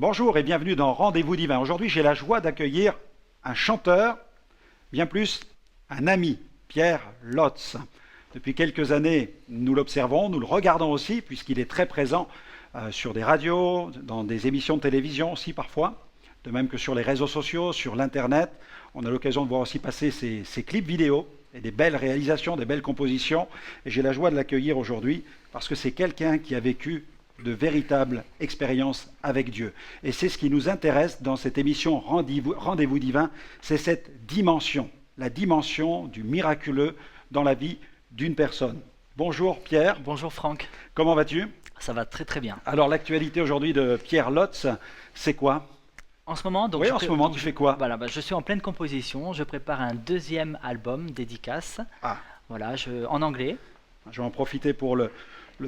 Bonjour et bienvenue dans Rendez-vous divin. Aujourd'hui, j'ai la joie d'accueillir un chanteur, bien plus un ami, Pierre Lotz. Depuis quelques années, nous l'observons, nous le regardons aussi, puisqu'il est très présent sur des radios, dans des émissions de télévision aussi parfois, de même que sur les réseaux sociaux, sur l'Internet. On a l'occasion de voir aussi passer ses clips vidéo et des belles réalisations, des belles compositions. Et j'ai la joie de l'accueillir aujourd'hui parce que c'est quelqu'un qui a vécu de véritables expériences avec Dieu. Et c'est ce qui nous intéresse dans cette émission Rendez-vous divin, c'est cette dimension, la dimension du miraculeux dans la vie d'une personne. Bonjour Pierre. Bonjour Franck. Comment vas-tu? Ça va très très bien. Alors l'actualité aujourd'hui de Pierre Lotz, c'est quoi? En ce moment, Oui, en ce moment, tu fais quoi? Voilà, je suis en pleine composition. Je prépare un deuxième album dédicace. Ah, Voilà, en anglais. je vais en profiter pour le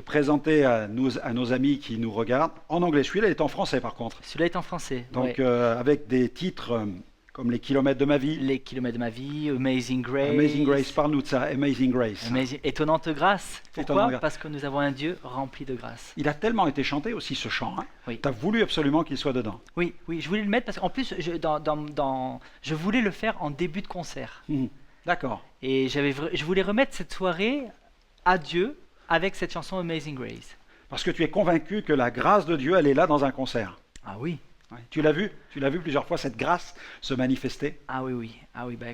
présenter à nos amis qui nous regardent. En anglais, celui-là est en français par contre. Celui-là est en français. Donc ouais. avec des titres comme Les kilomètres de ma vie. Les kilomètres de ma vie, Amazing Grace. Amazing Grace, parle-nous de ça, Amazing Grace. Étonnante grâce. Pourquoi? Étonnante grâce. Parce que nous avons un Dieu rempli de grâce. Il a tellement été chanté aussi ce chant. Hein. Oui. Tu as voulu absolument qu'il soit dedans. Oui, je voulais le mettre parce qu'en plus, je voulais le faire en début de concert. D'accord. Et je voulais remettre cette soirée à Dieu avec cette chanson Amazing Grace. Parce que tu es convaincu que la grâce de Dieu, elle est là dans un concert. Ah oui. Ouais. Tu l'as vu plusieurs fois cette grâce se manifester. Ah oui.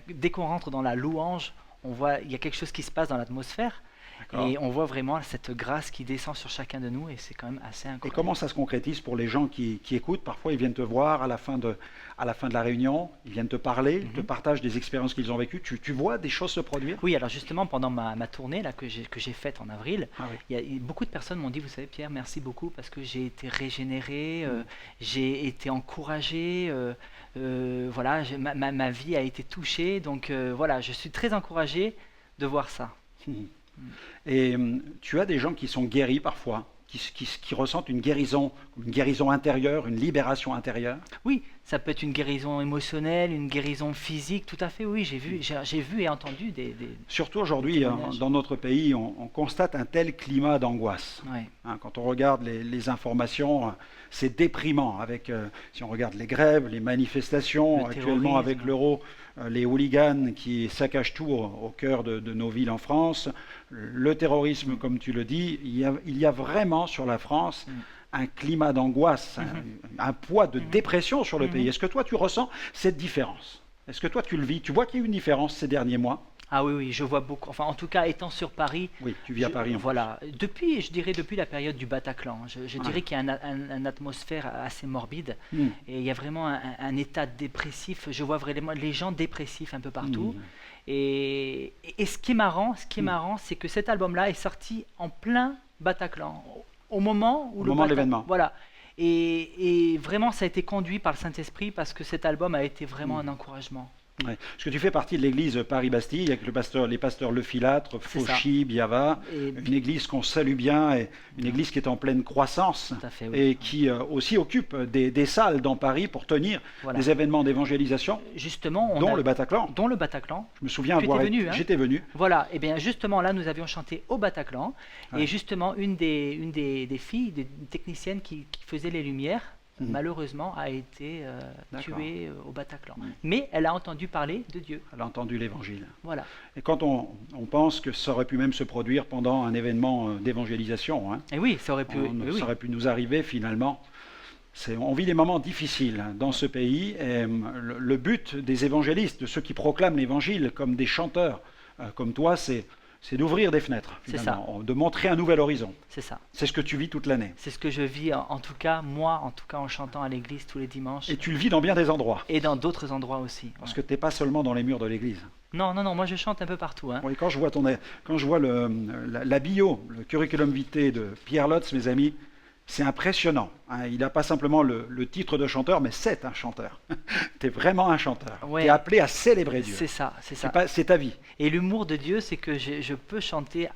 Dès qu'on rentre dans la louange, on voit il y a quelque chose qui se passe dans l'atmosphère et on voit vraiment cette grâce qui descend sur chacun de nous et c'est quand même assez incroyable. Et comment ça se concrétise pour les gens qui écoutent? Parfois, ils viennent te voir à la fin de la réunion, ils viennent te parler, ils te partagent des expériences qu'ils ont vécues. Tu vois des choses se produire? Oui, alors justement, pendant ma tournée là, que j'ai faite en avril, beaucoup de personnes m'ont dit, vous savez Pierre, merci beaucoup parce que j'ai été régénéré, j'ai été encouragé, voilà, ma vie a été touchée, donc voilà, je suis très encouragé de voir ça. Et tu as des gens qui sont guéris parfois, qui ressentent une guérison intérieure, une libération intérieure. Oui, ça peut être une guérison émotionnelle, une guérison physique, tout à fait, oui, j'ai vu et entendu des Surtout aujourd'hui, dans notre pays, on constate un tel climat d'angoisse. Ouais. Quand on regarde les informations, c'est déprimant. Si on regarde les grèves, les manifestations, actuellement avec l'euro, les hooligans qui saccagent tout au cœur de nos villes en France, le terrorisme, comme tu le dis, il y a vraiment sur la France un climat d'angoisse, un poids de dépression sur le pays. Est-ce que toi, tu ressens cette différence? Est-ce que toi, tu le vis? Tu vois qu'il y a eu une différence ces derniers mois? Ah oui, je vois beaucoup. Enfin, en tout cas, étant sur Paris. Oui, tu vis à Paris. Voilà. Depuis la période du Bataclan, je dirais qu'il y a une atmosphère assez morbide. Et il y a vraiment un état dépressif. Je vois vraiment les gens dépressifs un peu partout. Et ce qui est marrant, c'est que cet album-là est sorti en plein Bataclan, au moment où de l'événement. Voilà. Et vraiment, ça a été conduit par le Saint-Esprit parce que cet album a été vraiment un encouragement. Ouais. Parce que tu fais partie de l'église Paris-Bastille, avec les pasteurs Le Filâtre, Fauchy, Biava, une église qu'on salue bien, et une église qui est en pleine croissance, et qui aussi occupe des salles dans Paris pour tenir des événements d'évangélisation, justement, dont le Bataclan. Je me souviens j'étais venu. Voilà, et bien justement là, nous avions chanté au Bataclan, et justement une des filles, des techniciennes qui faisait les lumières, malheureusement, a été tuée au Bataclan. Mais elle a entendu parler de Dieu. Elle a entendu l'évangile. Voilà. Et quand on pense que ça aurait pu même se produire pendant un événement d'évangélisation, et oui, ça aurait pu, ça aurait pu nous arriver finalement. On vit des moments difficiles dans ce pays. Et le but des évangélistes, de ceux qui proclament l'évangile comme des chanteurs, comme toi, c'est d'ouvrir des fenêtres, de montrer un nouvel horizon. C'est ça. C'est ce que tu vis toute l'année. C'est ce que je vis, en tout cas, en chantant à l'église tous les dimanches. Et tu le vis dans bien des endroits. Et dans d'autres endroits aussi. Parce que tu n'es pas seulement dans les murs de l'église. Non, moi je chante un peu partout. Hein. Oui, quand je vois la bio, le curriculum vitae de Pierre Lotz, mes amis, c'est impressionnant. Il n'a pas simplement le titre de chanteur, mais c'est un chanteur. Tu es vraiment un chanteur. Tu es appelé à célébrer Dieu. C'est ça. C'est ta vie. Et l'humour de Dieu, c'est que je peux chanter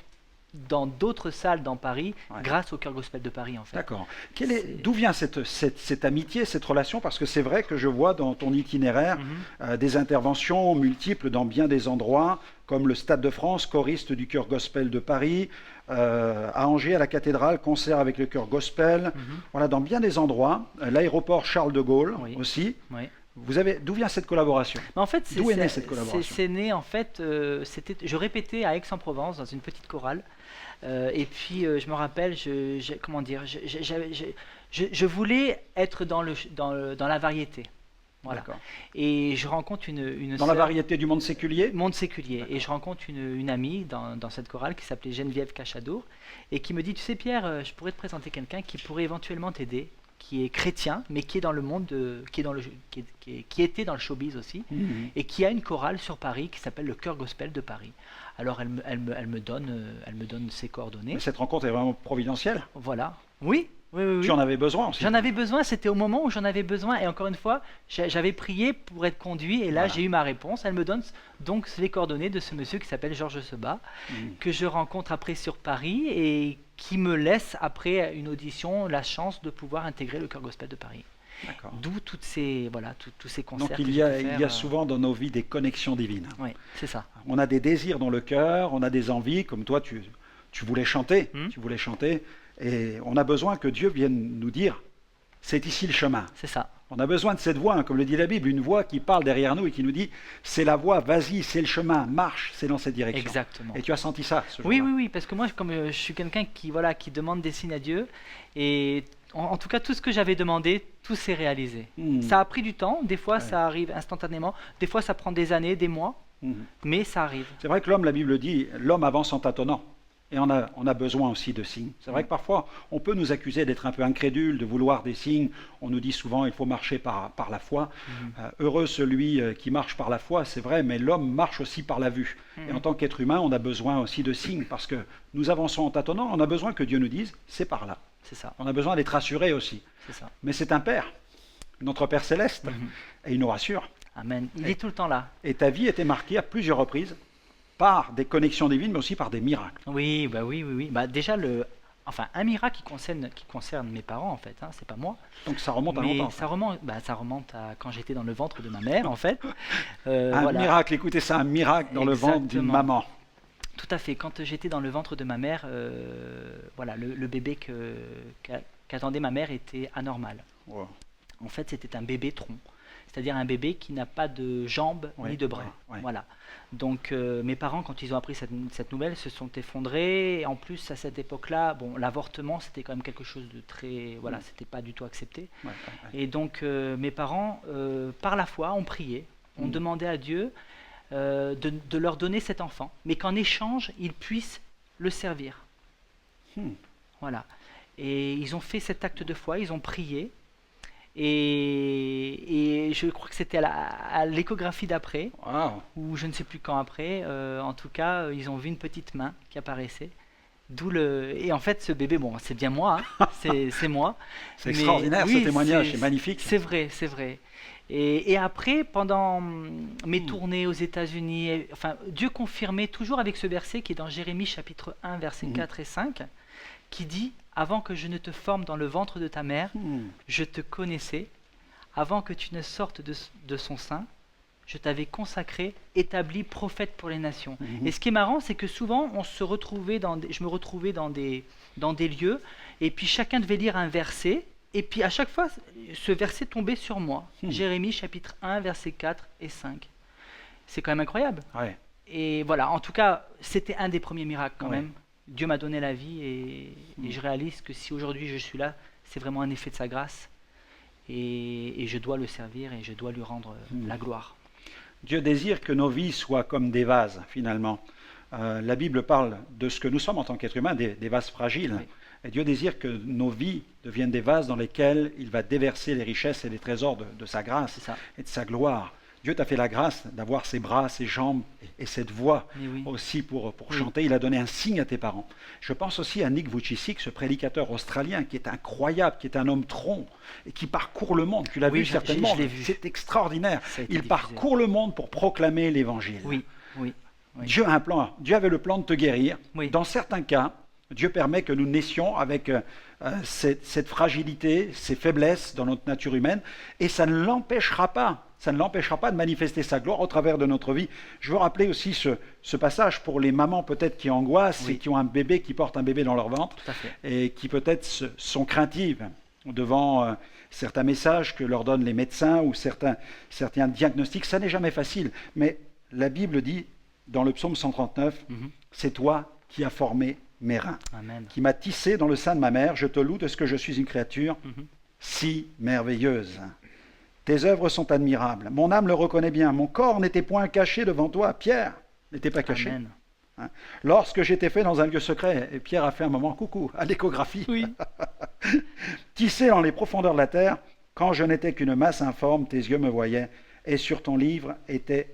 dans d'autres salles dans Paris, Ouais. grâce au Chœur Gospel de Paris, en fait. D'accord. C'est- D'où vient cette amitié, cette relation? Parce que c'est vrai que je vois dans ton itinéraire Mhm. des interventions multiples dans bien des endroits, comme le Stade de France, choriste du Chœur Gospel de Paris, à Angers, à la cathédrale, concert avec le Chœur Gospel. Mhm. Voilà, dans bien des endroits. L'aéroport Charles de Gaulle Oui. aussi. Oui. D'où vient cette collaboration? Mais en fait, D'où est née cette collaboration? c'est né, en fait, je répétais à Aix-en-Provence dans une petite chorale. Et puis, je me rappelle, comment dire, je voulais être dans la variété. Voilà. D'accord. Et je rencontre une Dans la sœur, variété du monde séculier? monde séculier. D'accord. Et je rencontre une amie dans cette chorale qui s'appelait Geneviève Cachadour et qui me dit, tu sais Pierre, je pourrais te présenter quelqu'un qui pourrait éventuellement t'aider, qui est chrétien, mais qui est dans le monde, qui était dans le showbiz aussi, Mhm. et qui a une chorale sur Paris qui s'appelle le Chœur Gospel de Paris. Alors elle me donne ses coordonnées. Mais cette rencontre est vraiment providentielle. Voilà. Oui, oui, oui, oui. Tu en avais besoin aussi. J'en avais besoin, c'était au moment où j'en avais besoin, et encore une fois, j'avais prié pour être conduit, et là Voilà. j'ai eu ma réponse. Elle me donne donc les coordonnées de ce monsieur qui s'appelle Georges Sebat, Mhm. que je rencontre après sur Paris, et qui me laisse, après une audition, la chance de pouvoir intégrer le Chœur Gospel de Paris. D'accord. D'où toutes ces, voilà, tous ces concerts. Donc que il y j'ai a, pu il faire, y a souvent dans nos vies des connexions divines. Oui, c'est ça. On a des désirs dans le cœur, on a des envies, comme toi tu voulais chanter, tu voulais chanter, et on a besoin que Dieu vienne nous dire, c'est ici le chemin. C'est ça. On a besoin de cette voix, hein, comme le dit la Bible, une voix qui parle derrière nous et qui nous dit, c'est la voie, vas-y, c'est le chemin, marche, c'est dans cette direction. Exactement. Et tu as senti ça ce Oui, jour-là. oui, oui, parce que moi, comme je suis quelqu'un qui demande des signes à Dieu, et en tout cas, tout ce que j'avais demandé, tout s'est réalisé. Mhm. Ça a pris du temps, des fois Ouais. ça arrive instantanément, des fois ça prend des années, des mois, Mhm. mais ça arrive. C'est vrai que l'homme, la Bible dit, l'homme avance en tâtonnant. Et on a besoin aussi de signes. C'est vrai que parfois, on peut nous accuser d'être un peu incrédules, de vouloir des signes. On nous dit souvent, il faut marcher par la foi. Heureux celui qui marche par la foi, c'est vrai, mais l'homme marche aussi par la vue. Et en tant qu'être humain, on a besoin aussi de signes, parce que nous avançons en tâtonnant, on a besoin que Dieu nous dise, c'est par là. C'est ça, On a besoin d'être rassuré aussi. c'est ça. Mais c'est un Père, notre Père céleste, et il nous rassure. Amen. Il est tout le temps là. Et ta vie était marquée à plusieurs reprises par des connexions divines, mais aussi par des miracles. Oui, bah oui, oui, oui. Bah déjà un miracle qui concerne mes parents en fait, hein, c'est pas moi. Donc ça remonte à Mais longtemps. ça remonte à quand j'étais dans le ventre de ma mère en fait. Un Voilà. miracle, écoutez ça, un miracle dans le ventre d'une Exactement. maman. Tout à fait. Quand j'étais dans le ventre de ma mère, voilà, le bébé qu'attendait ma mère était anormal. Wow. En fait, c'était un bébé tronc, c'est-à-dire un bébé qui n'a pas de jambes Ouais, ni de bras. ouais, ouais. Voilà. Donc mes parents, quand ils ont appris cette nouvelle, se sont effondrés. Et en plus, à cette époque-là, bon, l'avortement, c'était quand même quelque chose de très, voilà, c'était pas du tout accepté. Ouais, ouais, ouais. Et donc mes parents, par la foi, ont prié, ont demandé à Dieu de leur donner cet enfant, mais qu'en échange, ils puissent le servir. Voilà. Et ils ont fait cet acte de foi, ils ont prié. Et je crois que c'était à l'échographie d'après, Wow. ou je ne sais plus quand après, en tout cas, ils ont vu une petite main qui apparaissait. D'où le... Et en fait, ce bébé, bon, c'est bien moi, hein, c'est moi. C'est Mais extraordinaire oui, ce témoignage, c'est magnifique. C'est vrai, c'est vrai. Et après, pendant mes tournées aux États-Unis, enfin, Dieu confirmait toujours avec ce verset qui est dans Jérémie chapitre 1, versets 4 et 5, qui dit « Avant que je ne te forme dans le ventre de ta mère, je te connaissais. Avant que tu ne sortes de son sein, je t'avais consacré, établi prophète pour les nations. Et ce qui est marrant, c'est que souvent, je me retrouvais dans des lieux, et puis chacun devait lire un verset, et puis à chaque fois, ce verset tombait sur moi. Jérémie chapitre 1, versets 4 et 5. C'est quand même incroyable. Ouais. Et voilà, en tout cas, c'était un des premiers miracles quand Ouais. même. Dieu m'a donné la vie, et je réalise que si aujourd'hui je suis là, c'est vraiment un effet de sa grâce. Et je dois le servir, et je dois lui rendre la gloire. Dieu désire que nos vies soient comme des vases, finalement. La Bible parle de ce que nous sommes en tant qu'êtres humains, des vases fragiles. Oui. Et Dieu désire que nos vies deviennent des vases dans lesquels il va déverser les richesses et les trésors de sa grâce C'est ça. et de sa gloire. Dieu t'a fait la grâce d'avoir ses bras, ses jambes et cette voix Mais oui. aussi pour Oui. chanter. Il a donné un signe à tes parents. Je pense aussi à Nick Vujicic, ce prédicateur australien qui est incroyable, qui est un homme tronc et qui parcourt le monde. Tu l'as Oui, vu certainement. je l'ai vu. C'est extraordinaire. Ça a été Il diffusé. parcourt le monde pour proclamer l'évangile. Oui, oui. Oui. Dieu a un plan. Dieu avait le plan de te guérir. Oui. Dans certains cas, Dieu permet que nous naissions avec cette fragilité, ces faiblesses dans notre nature humaine, et ça ne l'empêchera pas. Ça ne l'empêchera pas de manifester sa gloire au travers de notre vie. Je veux rappeler aussi ce passage pour les mamans peut-être qui angoissent Oui. et qui ont un bébé, qui portent un bébé dans leur ventre, Tout à fait. et qui peut-être sont craintives devant certains messages que leur donnent les médecins ou certains diagnostics. Ça n'est jamais facile, mais la Bible dit dans le psaume 139, c'est toi qui as formé mes reins, Amen. qui m'as tissé dans le sein de ma mère. Je te loue de ce que je suis une créature si merveilleuse. Tes œuvres sont admirables. Mon âme le reconnaît bien. Mon corps n'était point caché devant toi. Pierre n'était pas caché. Amen. Hein. Lorsque j'étais fait dans un lieu secret, et Pierre a fait un moment coucou à l'échographie, Oui. tissé dans les profondeurs de la terre, quand je n'étais qu'une masse informe, tes yeux me voyaient, et sur ton livre étaient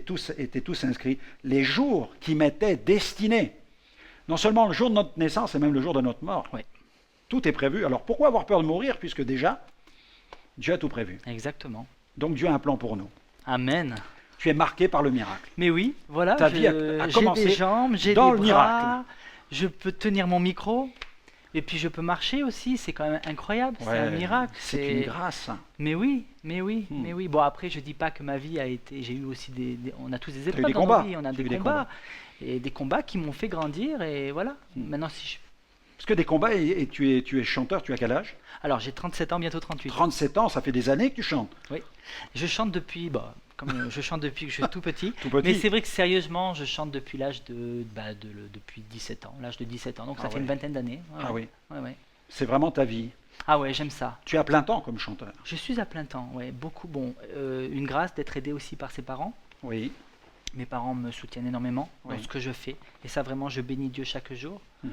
tous inscrits les jours qui m'étaient destinés. Non seulement le jour de notre naissance, et même le jour de notre mort. Oui. Tout est prévu. Alors pourquoi avoir peur de mourir, puisque déjà, Dieu a tout prévu. Exactement. Donc Dieu a un plan pour nous. Amen. Tu es marqué par le miracle. Mais oui, voilà, Ta vie a j'ai commencé des jambes, j'ai dans des le bras, miracle. je peux tenir mon micro, et puis je peux marcher aussi, c'est quand même incroyable, c'est un miracle. C'est une grâce. Mais oui, mais oui, mais oui. Bon, après, je dis pas que ma vie a été... J'ai eu aussi on a tous des eu épreuves des dans combats. nos vies, on a Tu as des eu des combats. Et des combats qui m'ont fait grandir, et voilà. Hmm. Maintenant, si je... Parce que des combats, et tu es chanteur, tu as quel âge? Alors, j'ai 37 ans, bientôt 38. 37 ans, ça fait des années que tu chantes. Oui. Je chante depuis... je chante depuis que je suis tout petit. Tout petit. Mais c'est vrai que sérieusement, je chante depuis l'âge depuis 17 ans. L'âge de 17 ans, donc ça fait une vingtaine d'années. Ouais, Ah oui, ouais. c'est vraiment ta vie. Ah ouais, j'aime ça. Tu es à plein temps comme chanteur. Je suis à plein temps, ouais, beaucoup. Bon, une grâce d'être aidé aussi par ses parents. Oui. Mes parents me soutiennent énormément dans Oui. ce que je fais. Et ça, vraiment, je bénis Dieu chaque jour. Mhm.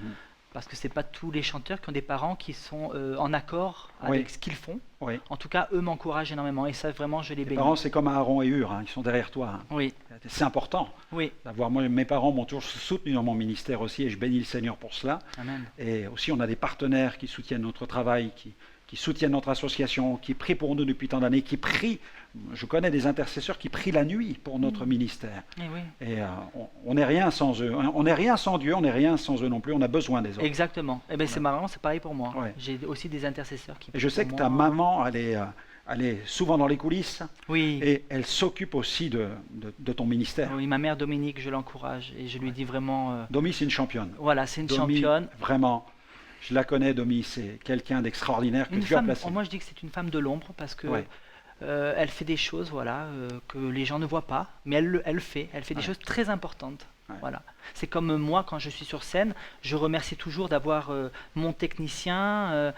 Parce que c'est pas tous les chanteurs qui ont des parents qui sont en accord avec Oui. ce qu'ils font. Oui. En tout cas, eux m'encouragent énormément. Et ça, vraiment, je les Tes bénis. parents, c'est comme Aaron et Hur, hein, ils sont derrière toi. Hein. Oui, C'est important oui. d'avoir. Moi, mes parents m'ont toujours soutenu dans mon ministère aussi, et je bénis le Seigneur pour cela. Amen. Et aussi, on a des partenaires qui soutiennent notre travail, qui soutiennent notre association, qui prient pour nous depuis tant d'années, qui prient. Je connais des intercesseurs qui prient la nuit pour notre ministère. Eh oui. Et on n'est rien sans eux. On n'est rien sans Dieu, on n'est rien sans eux non plus. On a besoin des autres. Exactement. Eh ben, c'est marrant, c'est pareil pour moi. Ouais. J'ai aussi des intercesseurs qui Et je sais que pour ta moi. maman, elle est souvent dans les coulisses Oui. et elle s'occupe aussi de ton ministère. Oui, ma mère Dominique, je l'encourage et je lui dis vraiment, Domi, c'est une championne. voilà, c'est une Domi, championne. Vraiment, je la connais, Domi, c'est quelqu'un d'extraordinaire que Une Dieu a femme, placé. moi je dis que c'est une femme de l'ombre parce que Ouais. elle fait des choses, voilà, que les gens ne voient pas, mais elle fait des Ouais. choses très importantes. Ouais. Voilà. C'est comme moi quand je suis sur scène, je remercie toujours d'avoir mon technicien,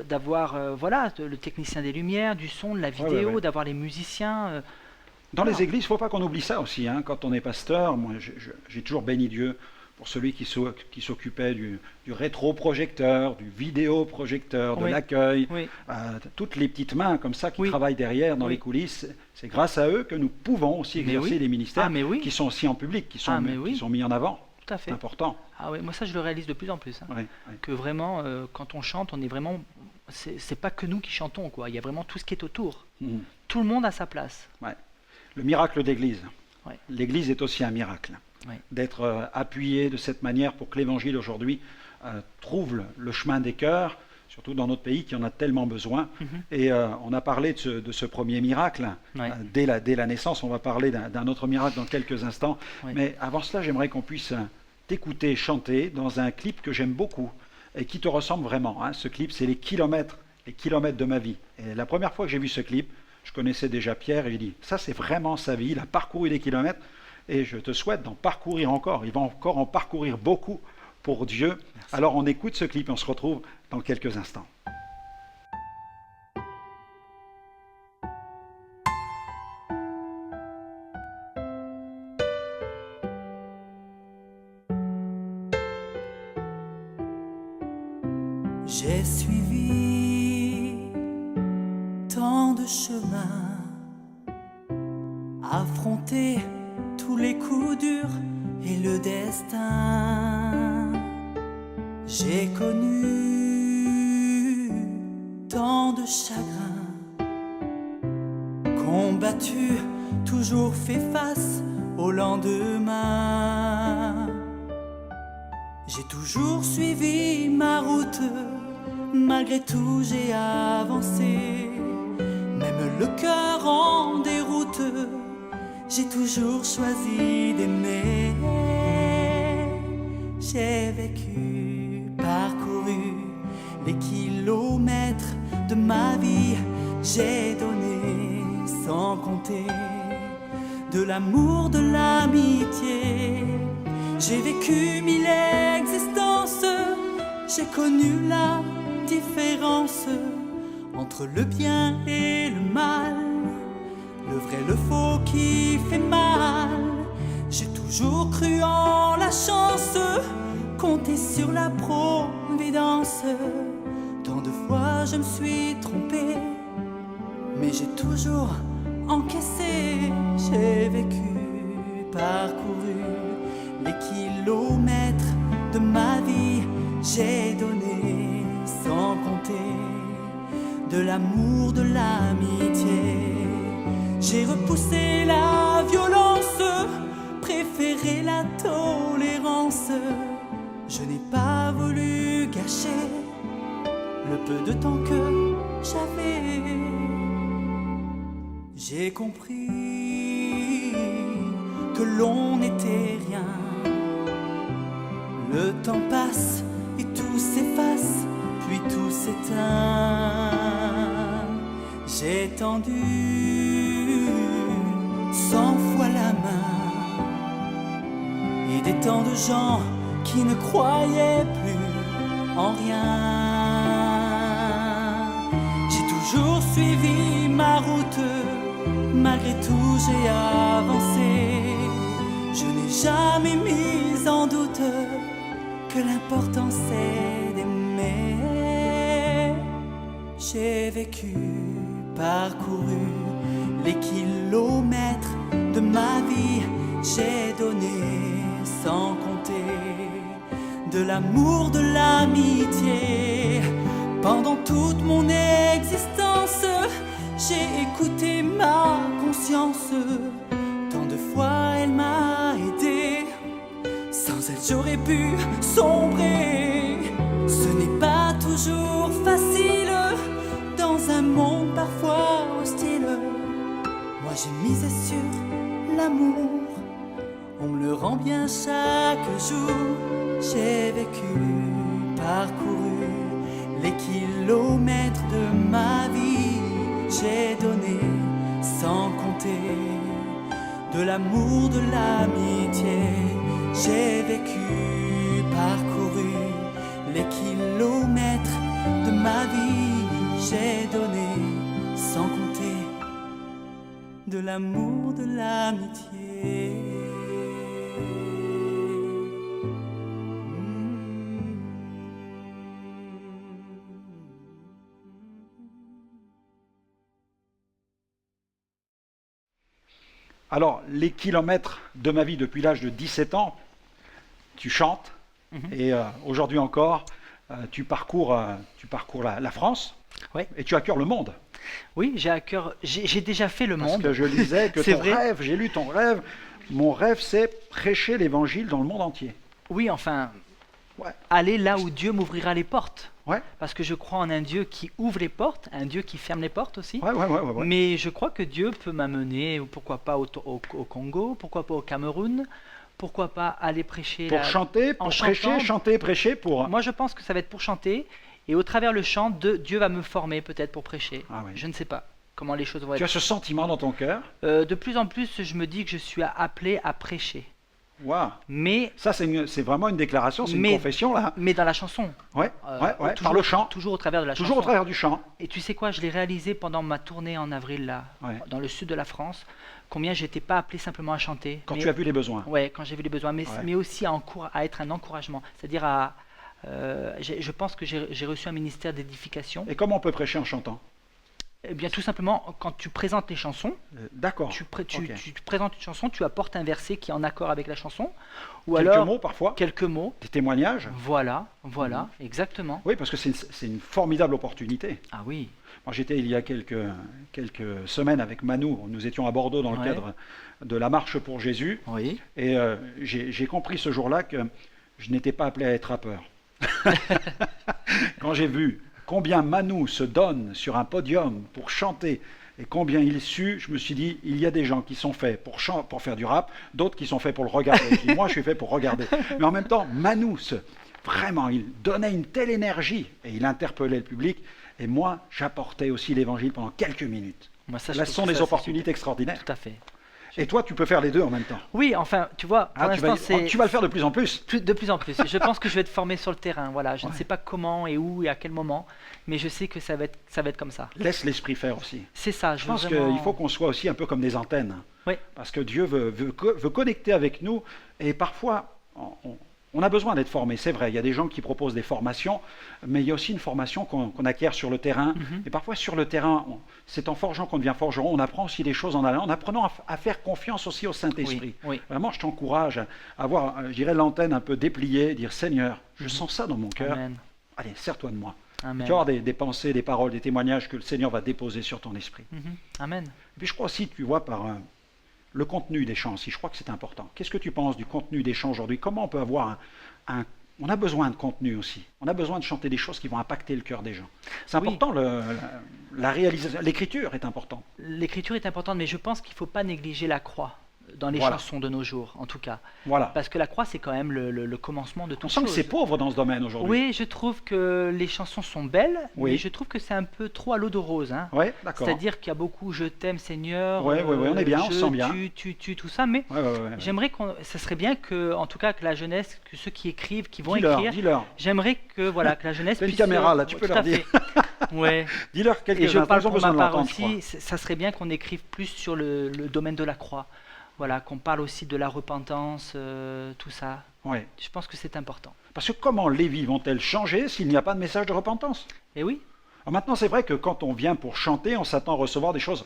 d'avoir voilà le technicien des lumières, du son, de la vidéo, ouais. d'avoir les musiciens. Dans Voilà. les églises, il ne faut pas qu'on oublie ça aussi. Hein. Quand on est pasteur, moi, j'ai toujours béni Dieu pour celui qui s'occupait du rétroprojecteur, du vidéoprojecteur, de Oui. l'accueil. Oui, Toutes les petites mains comme ça qui Oui. travaillent derrière dans Oui. les coulisses, c'est grâce à eux que nous pouvons aussi Mais exercer oui. des ministères Ah, mais oui. qui sont aussi en public, qui sont, Ah, mais oui. qui sont mis en avant. tout à fait. C'est important. Ah oui, moi ça je le réalise de plus en plus. Hein. Ouais, ouais. Que vraiment, quand on chante, on est vraiment. C'est pas que nous qui chantons, quoi. Il y a vraiment tout ce qui est autour. Mhm. Tout le monde a sa place. Le miracle d'église. Ouais. L'église est aussi un miracle. Ouais. D'être appuyé de cette manière pour que l'évangile aujourd'hui trouve le chemin des cœurs, surtout dans notre pays qui en a tellement besoin. Mhm. Et on a parlé de ce premier miracle Ouais. dès la naissance. On va parler d'un autre miracle dans quelques instants. Ouais. Mais avant cela, j'aimerais qu'on puisse t'écouter chanter dans un clip que j'aime beaucoup et qui te ressemble vraiment. Hein. Ce clip, c'est les kilomètres de ma vie. Et la première fois que j'ai vu ce clip, je connaissais déjà Pierre et j'ai dit, ça c'est vraiment sa vie, il a parcouru des kilomètres et je te souhaite d'en parcourir encore. Il va encore en parcourir beaucoup pour Dieu. Merci. Alors on écoute ce clip et on se retrouve dans quelques instants. J'ai suivi tant de chemins, affronté tous les coups durs et le destin. J'ai connu tant de chagrins, combattu toujours fait face au lendemain. J'ai toujours suivi ma route, malgré tout j'ai avancé. Même le cœur en déroute, j'ai toujours choisi d'aimer. J'ai vécu, parcouru les kilomètres de ma vie. J'ai donné sans compter de l'amour, de l'amitié. J'ai vécu 1000 existences. J'ai connu la différence entre le bien et le mal, le vrai, le faux qui fait mal. J'ai toujours cru en la chance, compté sur la providence. Tant de fois je me suis trompé, mais j'ai toujours encaissé. J'ai vécu, parcouru les kilomètres de ma vie. J'ai donné sans compter de l'amour, de l'amitié. J'ai repoussé la violence, préféré la tolérance. Je n'ai pas voulu gâcher le peu de temps que j'avais. J'ai compris que l'on n'était rien. Le temps passe et tout s'efface, puis tout s'éteint. J'ai tendu 100 fois la main, et des temps de gens qui ne croyaient plus en rien. J'ai toujours suivi ma route, malgré tout j'ai avancé. Je n'ai jamais mis en doute que l'important c'est d'aimer. J'ai vécu, parcouru les kilomètres de ma vie. J'ai donné sans compter de l'amour, de l'amitié. Pendant toute mon existence, j'ai écouté ma conscience. Tant de fois elle m'a aidé, sans elle j'aurais pu sombrer. Ce n'est pas toujours facile dans un monde parfois hostile. Moi j'ai misé sur l'amour, on me le rend bien chaque jour. J'ai vécu, parcouru les kilomètres de ma vie. J'ai donné sans compter de l'amour, de l'amitié. J'ai vécu, parcouru les kilomètres de ma vie. J'ai donné sans compter de l'amour, de l'amitié. Alors, les kilomètres de ma vie depuis l'âge de 17 ans, tu chantes, et aujourd'hui encore, tu parcours la France, Ouais. et tu as à cœur le monde. Oui, j'ai à cœur. J'ai déjà fait le Parce monde. que je lisais que C'est ton vrai. rêve, j'ai lu ton rêve, mon rêve c'est prêcher l'évangile dans le monde entier. Oui, enfin, Ouais. aller là où Dieu m'ouvrira les portes. Ouais, Parce que je crois en un Dieu qui ouvre les portes, un Dieu qui ferme les portes aussi. ouais. Mais je crois que Dieu peut m'amener, pourquoi pas au Congo, pourquoi pas au Cameroun, pourquoi pas aller prêcher. Pour chanter, en pour prêcher, chantant. chanter, prêcher, pour... Moi, je pense que ça va être pour chanter, et au travers le chant, Dieu va me former peut-être pour prêcher. Ah oui. Je ne sais pas comment les choses vont Tu as être. ce sentiment dans ton cœur. De plus en plus, je me dis que je suis appelé à prêcher. Waouh. Mais, Ça, c'est vraiment une déclaration, c'est une Mais- confession, là. mais dans la chanson. Ouais, Toujours, par le chant. Toujours au travers de la Toujours au chanson. travers du chant. Et tu sais quoi, je l'ai réalisé pendant ma tournée en avril, là, Ouais. dans le sud de la France, combien j'étais pas appelé simplement à chanter. Quand mais- tu as vu les besoins. Ouais, quand j'ai vu les besoins, mais, Ouais. mais aussi à être un encouragement. C'est-à-dire je pense que j'ai reçu un ministère d'édification. Et comment on peut prêcher en chantant? Eh bien, tout simplement, quand tu présentes les chansons, D'accord. tu Ok. présentes une chanson, tu apportes un verset qui est en accord avec la chanson, ou Quelques alors mots parfois, quelques mots. des témoignages. Voilà, exactement. Oui, parce que c'est une formidable opportunité. Ah oui, Moi, j'étais il y a quelques semaines avec Manu, nous étions à Bordeaux dans le Ouais. cadre de la marche pour Jésus, oui, et j'ai compris ce jour-là que je n'étais pas appelé à être rappeur. Quand j'ai vu combien Manu se donne sur un podium pour chanter et combien il sue, je me suis dit, il y a des gens qui sont faits pour faire du rap, d'autres qui sont faits pour le regarder. Je dis, moi, je suis fait pour regarder. Mais en même temps, Manu, vraiment, il donnait une telle énergie et il interpellait le public. Et moi, j'apportais aussi l'évangile pendant quelques minutes. moi ça, je Là, trouve ce sont que des ça, c'est opportunités extraordinaires. tout à fait. Et toi, tu peux faire les deux en même temps. Oui, enfin, tu vois, pour Ah, l'instant, c'est tu vas le faire de plus en plus. de plus en plus. Je pense que je vais être formé sur le terrain. Voilà, je ne Ouais. sais pas comment et où et à quel moment, mais je sais que ça va être comme ça. Laisse l'esprit faire aussi. C'est ça. Je veux pense vraiment- qu'il faut qu'on soit aussi un peu comme des antennes. Oui. Parce que Dieu veut connecter avec nous. Et parfois, on a besoin d'être formé. C'est vrai, il y a des gens qui proposent des formations, mais il y a aussi une formation qu'on acquiert sur le terrain. Mhm. Et parfois, sur le terrain, c'est en forgeant qu'on devient forgeron. On apprend aussi des choses en allant, en apprenant à faire confiance aussi au Saint-Esprit. Oui. Vraiment, je t'encourage à avoir, je dirais, l'antenne un peu dépliée, dire Seigneur, je sens ça dans mon cœur. Amen. Allez, sers-toi de moi. Amen. Tu vas avoir des pensées, des paroles, des témoignages que le Seigneur va déposer sur ton esprit. Mhm. Amen. Et puis je crois aussi, tu vois, par le contenu des chants aussi, je crois que c'est important. Qu'est-ce que tu penses du contenu des chants aujourd'hui? Comment on peut avoir on a besoin de contenu aussi. On a besoin de chanter des choses qui vont impacter le cœur des gens. C'est Oui. important, la réalisation. L'écriture est importante. L'écriture est importante, mais je pense qu'il ne faut pas négliger la croix dans les Voilà. chansons de nos jours, en tout cas. Voilà. Parce que la croix, c'est quand même le commencement de On toute sent que chose. c'est pauvre dans ce domaine aujourd'hui. Oui, je trouve que les chansons sont belles, Oui. mais je trouve que c'est un peu trop à l'eau de rose. Hein. Oui, d'accord. C'est-à-dire qu'il y a beaucoup «Je t'aime Seigneur», Ouais, on est bien, on se sent bien. tu, tout ça, mais Ouais. j'aimerais ça serait bien que, en tout cas, que la jeunesse, que ceux qui écrivent, qui vont Dis-leur, écrire, dis-leur. j'aimerais que, voilà, que la jeunesse T'as une puisse... caméra, là, tu peux tout leur à fait. Ouais. Dis-leur quelques Et je parle ils ont pour besoin ma de part l'entendre, je crois. aussi, ça serait bien qu'on écrive plus sur le domaine de la croix. Voilà, qu'on parle aussi de la repentance, tout ça. Ouais. Je pense que c'est important. Parce que comment les vies vont-elles changer s'il n'y a pas de message de repentance? Et oui, Alors maintenant, c'est vrai que quand on vient pour chanter, on s'attend à recevoir des choses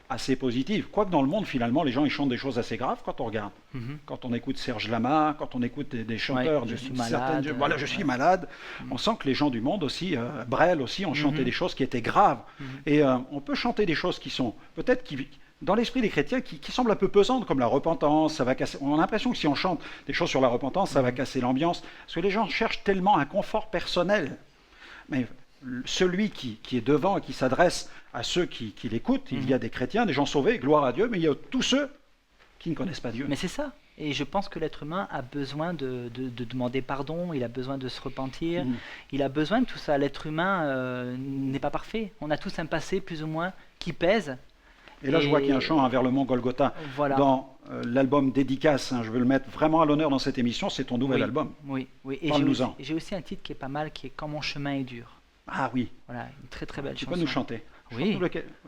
assez positives. Quoique dans le monde, finalement, les gens ils chantent des choses assez graves quand on regarde. mhm, Quand on écoute Serge Lama, quand on écoute des chanteurs, Ouais, je de suis certaines- malade, voilà, je suis ouais. malade. On sent que les gens du monde aussi, Brel aussi, ont chanté Mhm. des choses qui étaient graves. mhm. Et on peut chanter des choses qui sont peut-être dans l'esprit des chrétiens qui semblent un peu pesantes, comme la repentance. Ça va casser. On a l'impression que si on chante des choses sur la repentance, ça va casser l'ambiance. Parce que les gens cherchent tellement un confort personnel. Mais celui qui est devant et qui s'adresse à ceux qui l'écoutent, il y a des chrétiens, des gens sauvés, gloire à Dieu, mais il y a tous ceux qui ne connaissent pas Dieu. Mais c'est ça. Et je pense que l'être humain a besoin de demander pardon, il a besoin de se repentir, Mhm. il a besoin de tout ça. L'être humain n'est pas parfait. On a tous un passé plus ou moins qui pèse. Et là, je vois Et- qu'il y a un chant vers le mont Golgotha. Voilà. Dans l'album Dédicace, hein, je veux le mettre vraiment à l'honneur dans cette émission, c'est ton nouvel Oui. album. Oui. Et Parle-nous-en. j'ai aussi un titre qui est pas mal, qui est Quand mon chemin est dur. Ah oui, Voilà, une très très belle tu chanson. peux nous chanter. Oui.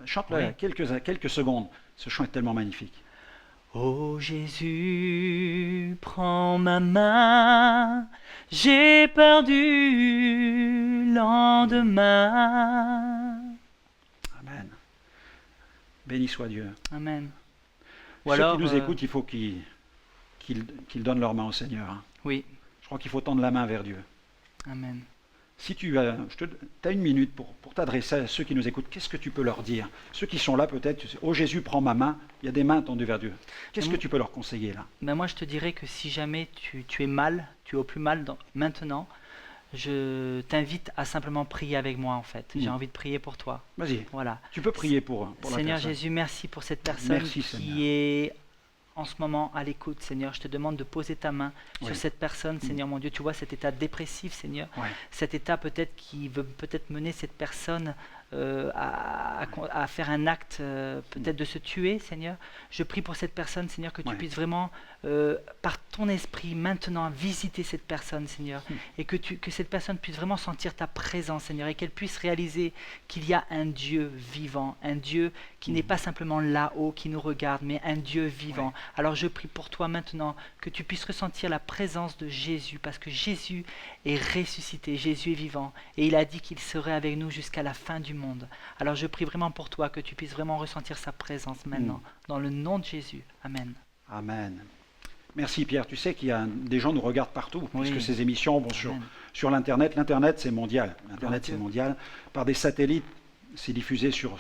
Chante-le Oui. quelques secondes. Ce chant est tellement magnifique. Ô Jésus, prends ma main, j'ai peur du lendemain. Amen. Béni soit Dieu. Amen. Ceux qui nous écoutent, il faut qu'ils donnent leur main au Seigneur. Hein. Oui, Je crois qu'il faut tendre la main vers Dieu. amen. Si tu as une minute pour t'adresser à ceux qui nous écoutent, qu'est-ce que tu peux leur dire? Ceux qui sont là peut-être, tu sais, oh Jésus, prends ma main, il y a des mains tendues vers Dieu. Qu'est-ce que tu peux leur conseiller là? Ben moi, je te dirais que si jamais tu es mal, tu es au plus mal maintenant, je t'invite à simplement prier avec moi en fait. J'ai envie de prier pour toi. Vas-y, Voilà. tu peux prier pour la Seigneur personne. Jésus, merci pour cette personne Merci, Seigneur. qui est en ce moment à l'écoute, Seigneur. Je te demande de poser ta main Oui. sur cette personne, Seigneur mon Dieu. Tu vois cet état dépressif, Seigneur. Ouais. Cet état peut-être qui veut peut-être mener cette personne à faire un acte peut-être de se tuer, Seigneur. Je prie pour cette personne, Seigneur, que tu Ouais. puisses vraiment, par ton esprit maintenant visiter cette personne, Seigneur, et que cette personne puisse vraiment sentir ta présence, Seigneur, et qu'elle puisse réaliser qu'il y a un Dieu vivant, un Dieu qui n'est pas simplement là-haut, qui nous regarde, mais un Dieu vivant. Ouais. Alors je prie pour toi maintenant que tu puisses ressentir la présence de Jésus, parce que Jésus est ressuscité, Jésus est vivant, et il a dit qu'il serait avec nous jusqu'à la fin du monde. Alors je prie vraiment pour toi que tu puisses vraiment ressentir sa présence maintenant, dans le nom de Jésus. Amen. Amen. Merci Pierre. Tu sais qu'il y a des gens nous regardent partout, puisque ces émissions vont sur l'Internet. L'Internet, c'est mondial. L'Internet, c'est mondial. Par des satellites, c'est diffusé sur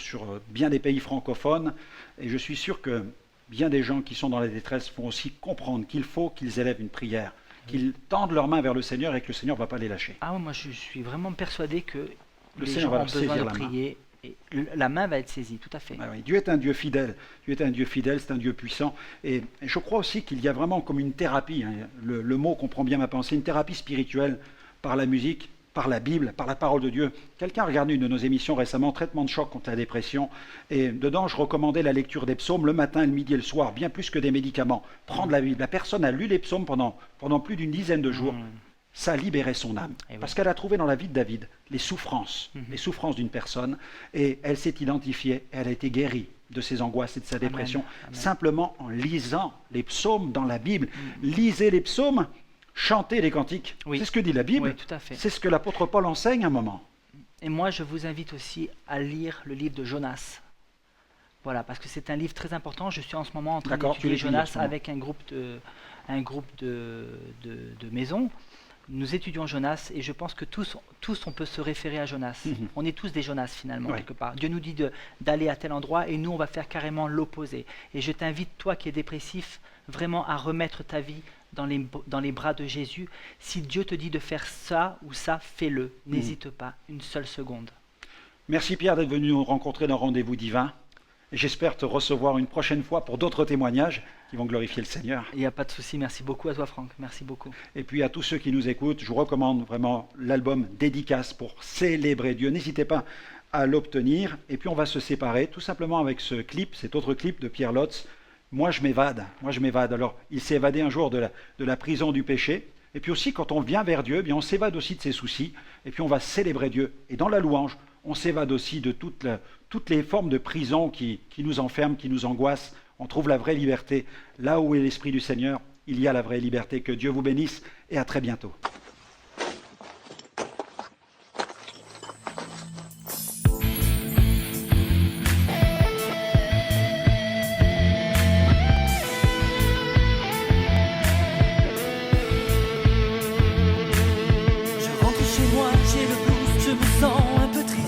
bien des pays francophones. Et je suis sûr que bien des gens qui sont dans la détresse vont aussi comprendre qu'il faut qu'ils élèvent une prière, qu'ils tendent leurs mains vers le Seigneur et que le Seigneur ne va pas les lâcher. Ah, moi, je suis vraiment persuadé que le les Seigneur gens va ont besoin de saisir prier. Et la main va être saisie, tout à fait. Ah oui, Dieu est un Dieu fidèle. Dieu est un Dieu fidèle, c'est un Dieu puissant. Et je crois aussi qu'il y a vraiment comme une thérapie, hein, le mot comprend bien ma pensée, une thérapie spirituelle par la musique, par la Bible, par la parole de Dieu. Quelqu'un a regardé une de nos émissions récemment, Traitement de choc contre la dépression, et dedans je recommandais la lecture des psaumes le matin, le midi et le soir, bien plus que des médicaments. Prendre la Bible. La personne a lu les psaumes pendant plus d'une dizaine de jours. Ça a libéré son âme. Parce qu'elle a trouvé dans la vie de David les souffrances d'une personne, et elle s'est identifiée, elle a été guérie de ses angoisses et de sa dépression, simplement en lisant les psaumes dans la Bible. Lisez les psaumes, chantez les cantiques. C'est ce que dit la Bible, tout à fait. C'est ce que l'apôtre Paul enseigne à un moment. Et moi, je vous invite aussi à lire le livre de Jonas. Voilà, parce que c'est un livre très important. Je suis en ce moment en train d'étudier Jonas avec un groupe de maison. Nous étudions Jonas et je pense que tous on peut se référer à Jonas. On est tous des Jonas finalement, quelque part. Dieu nous dit d'aller à tel endroit et nous on va faire carrément l'opposé. Et je t'invite, toi qui es dépressif, vraiment à remettre ta vie dans les bras de Jésus. Si Dieu te dit de faire ça ou ça, fais-le. N'hésite pas une seule seconde. Merci Pierre d'être venu nous rencontrer dans Rendez-vous Divin. Et j'espère te recevoir une prochaine fois pour d'autres témoignages qui vont glorifier le Seigneur. Il n'y a pas de souci. Merci beaucoup à toi, Franck. Merci beaucoup. Et puis à tous ceux qui nous écoutent, je vous recommande vraiment l'album Dédicace pour célébrer Dieu. N'hésitez pas à l'obtenir. Et puis on va se séparer tout simplement avec ce clip, cet autre clip de Pierre Lotz. Moi je m'évade. Alors il s'est évadé un jour de la prison du péché. Et puis aussi quand on vient vers Dieu, bien on s'évade aussi de ses soucis. Et puis on va célébrer Dieu. Et dans la louange, on s'évade aussi de toutes les formes de prison qui nous enferment, qui nous angoissent. On trouve la vraie liberté. Là où est l'Esprit du Seigneur, il y a la vraie liberté. Que Dieu vous bénisse et à très bientôt. Je rentre chez moi, j'ai le blues, je me sens un peu triste.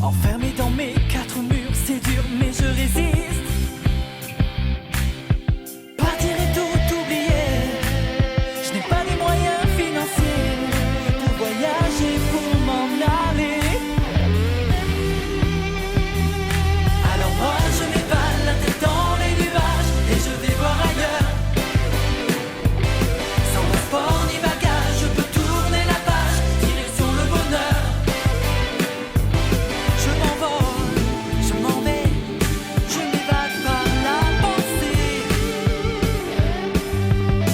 Enfermé dans mes quatre murs, c'est dur mais je résiste. Partir et tout oublier, je n'ai pas les moyens financiers pour voyager, pour m'en aller. Alors moi je m'évade la tête dans les nuages et je vais voir ailleurs. Sans passeport ni bagage, je peux tourner la page, direction le bonheur. Je m'envole, je m'en vais, je m'évade par la pensée.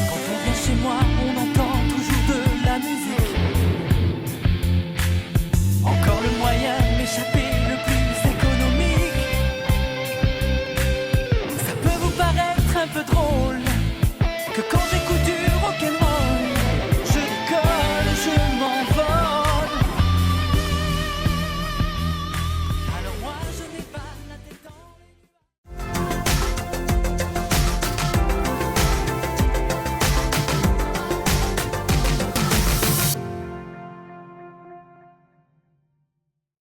Quand on vient chez moi, on entend toujours de la musique. Encore le moyen de m'échapper le plus économique. Ça peut vous paraître un peu drôle que quand